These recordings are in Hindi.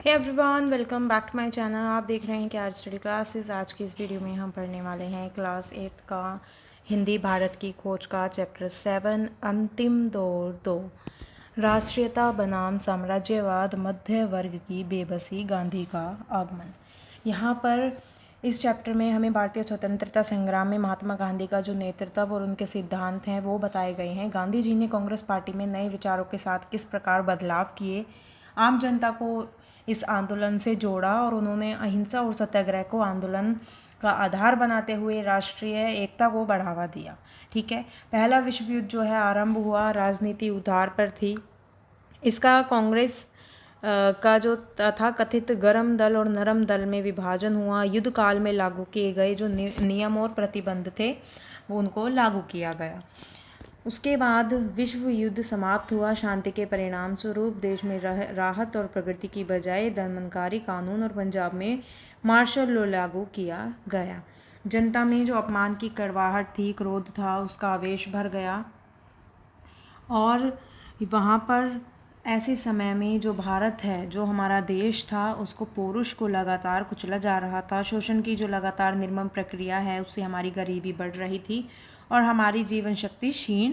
Hey everyone, welcome back to my channel. आप देख रहे हैं कि आर स्टडी क्लासेस। आज की इस वीडियो में हम पढ़ने वाले हैं क्लास 8 का हिंदी भारत की खोज का चैप्टर 7 अंतिम दौर 2, राष्ट्रीयता बनाम साम्राज्यवाद, मध्य वर्ग की बेबसी, गांधी का आगमन। यहाँ पर इस चैप्टर में हमें भारतीय स्वतंत्रता संग्राम में महात्मा गांधी का जो नेतृत्व और उनके सिद्धांत हैं वो बताए गए हैं। गांधी जी ने कांग्रेस पार्टी में नए विचारों के साथ किस प्रकार बदलाव किए, आम जनता को इस आंदोलन से जोड़ा और उन्होंने अहिंसा और सत्याग्रह को आंदोलन का आधार बनाते हुए राष्ट्रीय एकता को बढ़ावा दिया। ठीक है, पहला विश्व युद्ध जो है आरंभ हुआ, राजनीति उधार पर थी। इसका कांग्रेस का जो था कथित गर्म दल और नरम दल में विभाजन हुआ। युद्ध काल में लागू किए गए जो नियम और प्रतिबंध थे वो उनको लागू किया गया। उसके बाद विश्व युद्ध समाप्त हुआ। शांति के परिणाम स्वरूप देश में राहत और प्रगति की बजाय दमनकारी कानून और पंजाब में मार्शल लॉ लागू किया गया। जनता में जो अपमान की कड़वाहट थी, क्रोध था, उसका आवेश भर गया और वहाँ पर ऐसे समय में जो भारत है, जो हमारा देश था, उसको पौरुष को लगातार कुचला जा रहा था। शोषण की जो लगातार निर्मम प्रक्रिया है उससे हमारी गरीबी बढ़ रही थी और हमारी जीवन शक्ति क्षीण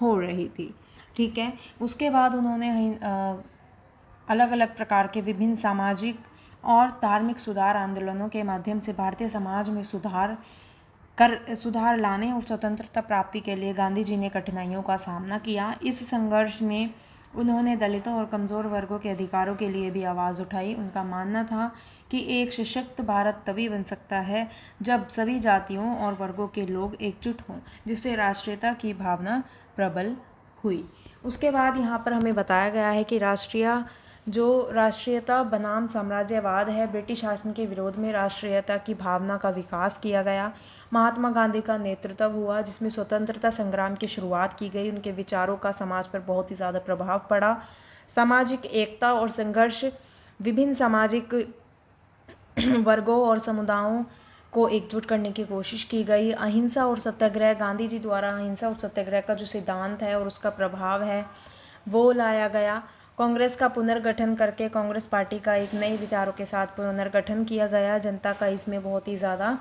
हो रही थी। ठीक है, उसके बाद उन्होंने अलग अलग प्रकार के विभिन्न सामाजिक और धार्मिक सुधार आंदोलनों के माध्यम से भारतीय समाज में सुधार लाने और स्वतंत्रता प्राप्ति के लिए गांधी जी ने कठिनाइयों का सामना किया। इस संघर्ष में उन्होंने दलितों और कमज़ोर वर्गों के अधिकारों के लिए भी आवाज़ उठाई। उनका मानना था कि एक सशक्त भारत तभी बन सकता है जब सभी जातियों और वर्गों के लोग एकजुट हों, जिससे राष्ट्रीयता की भावना प्रबल हुई। उसके बाद यहाँ पर हमें बताया गया है कि राष्ट्रीयता बनाम साम्राज्यवाद है। ब्रिटिश शासन के विरोध में राष्ट्रीयता की भावना का विकास किया गया। महात्मा गांधी का नेतृत्व हुआ जिसमें स्वतंत्रता संग्राम की शुरुआत की गई। उनके विचारों का समाज पर बहुत ही ज़्यादा प्रभाव पड़ा। सामाजिक एकता और संघर्ष, विभिन्न सामाजिक वर्गों और समुदायों को एकजुट करने की कोशिश की गई। अहिंसा और सत्याग्रह, गांधी जी द्वारा अहिंसा और सत्याग्रह का जो सिद्धांत है और उसका प्रभाव है वो लाया गया। कांग्रेस का पुनर्गठन करके कांग्रेस पार्टी का एक नए विचारों के साथ पुनर्गठन किया गया। जनता का इसमें बहुत ही ज़्यादा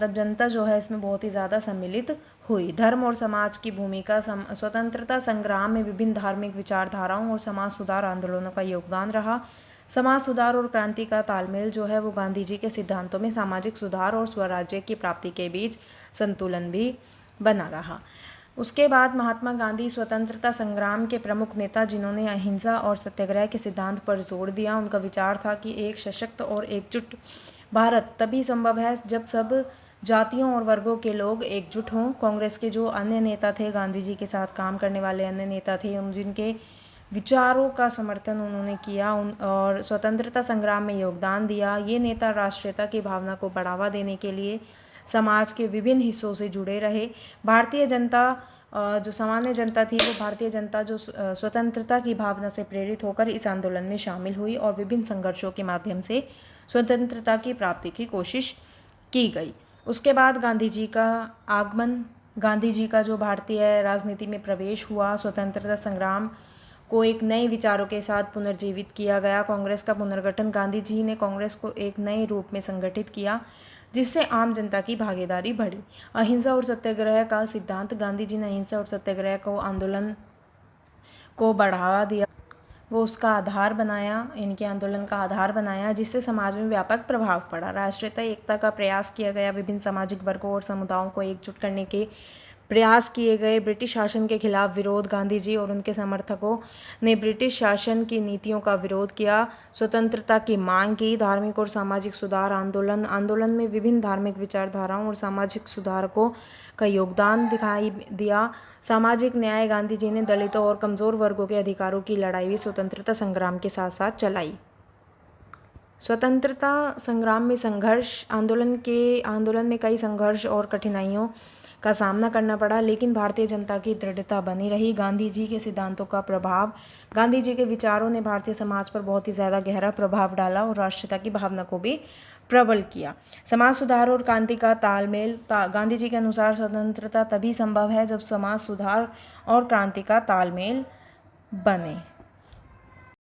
जनता जो है इसमें बहुत ही ज़्यादा सम्मिलित हुई। धर्म और समाज की भूमिका, स्वतंत्रता संग्राम में विभिन्न धार्मिक विचारधाराओं और समाज सुधार आंदोलनों का योगदान रहा। समाज सुधार और क्रांति का तालमेल जो है वो गांधी जी के सिद्धांतों में सामाजिक सुधार और स्वराज्य की प्राप्ति के बीच संतुलन भी बना रहा। उसके बाद महात्मा गांधी स्वतंत्रता संग्राम के प्रमुख नेता जिन्होंने अहिंसा और सत्याग्रह के सिद्धांत पर जोर दिया। उनका विचार था कि एक सशक्त और एकजुट भारत तभी संभव है जब सब जातियों और वर्गों के लोग एकजुट हों। कांग्रेस के जो अन्य नेता थे, गांधी जी के साथ काम करने वाले अन्य नेता थे, जिनके विचारों का समर्थन उन्होंने किया और स्वतंत्रता संग्राम में योगदान दिया। ये नेता राष्ट्रीयता की भावना को बढ़ावा देने के लिए समाज के विभिन्न हिस्सों से जुड़े रहे। भारतीय जनता, जो सामान्य जनता थी, वो भारतीय जनता जो स्वतंत्रता की भावना से प्रेरित होकर इस आंदोलन में शामिल हुई और विभिन्न संघर्षों के माध्यम से स्वतंत्रता की प्राप्ति की कोशिश की गई। उसके बाद गांधी जी का आगमन, गांधी जी का जो भारतीय राजनीति में प्रवेश हुआ, स्वतंत्रता संग्राम को एक नए विचारों के साथ पुनर्जीवित किया गया। कांग्रेस का पुनर्गठन, गांधी जी ने कांग्रेस को एक नए रूप में संगठित किया जिससे आम जनता की भागीदारी बढ़ी। अहिंसा और सत्याग्रह का सिद्धांत, गांधी जी ने अहिंसा और सत्याग्रह को आंदोलन को बढ़ावा दिया, वो उसका आधार बनाया, इनके आंदोलन का आधार बनाया, जिससे समाज में व्यापक प्रभाव पड़ा। राष्ट्रीयता एकता का प्रयास किया गया। विभिन्न सामाजिक वर्गों और समुदायों को एकजुट करने के प्रयास किए गए। ब्रिटिश शासन के खिलाफ विरोध, गांधी जी और उनके समर्थकों ने ब्रिटिश शासन की नीतियों का विरोध किया, स्वतंत्रता की मांग की। धार्मिक और सामाजिक सुधार आंदोलन में विभिन्न धार्मिक विचारधाराओं और सामाजिक सुधारकों का योगदान दिखाई दिया। सामाजिक न्याय, गांधी जी ने दलितों और कमज़ोर वर्गों के अधिकारों की लड़ाई भी स्वतंत्रता संग्राम के साथ साथ चलाई। स्वतंत्रता संग्राम में संघर्ष, आंदोलन में कई संघर्ष और कठिनाइयों का सामना करना पड़ा, लेकिन भारतीय जनता की दृढ़ता बनी रही। गांधी जी के सिद्धांतों का प्रभाव, गांधी जी के विचारों ने भारतीय समाज पर बहुत ही ज़्यादा गहरा प्रभाव डाला और राष्ट्रीयता की भावना को भी प्रबल किया। समाज सुधार और क्रांति का तालमेल, गांधी जी के अनुसार स्वतंत्रता तभी संभव है जब समाज सुधार और क्रांति का तालमेल बने।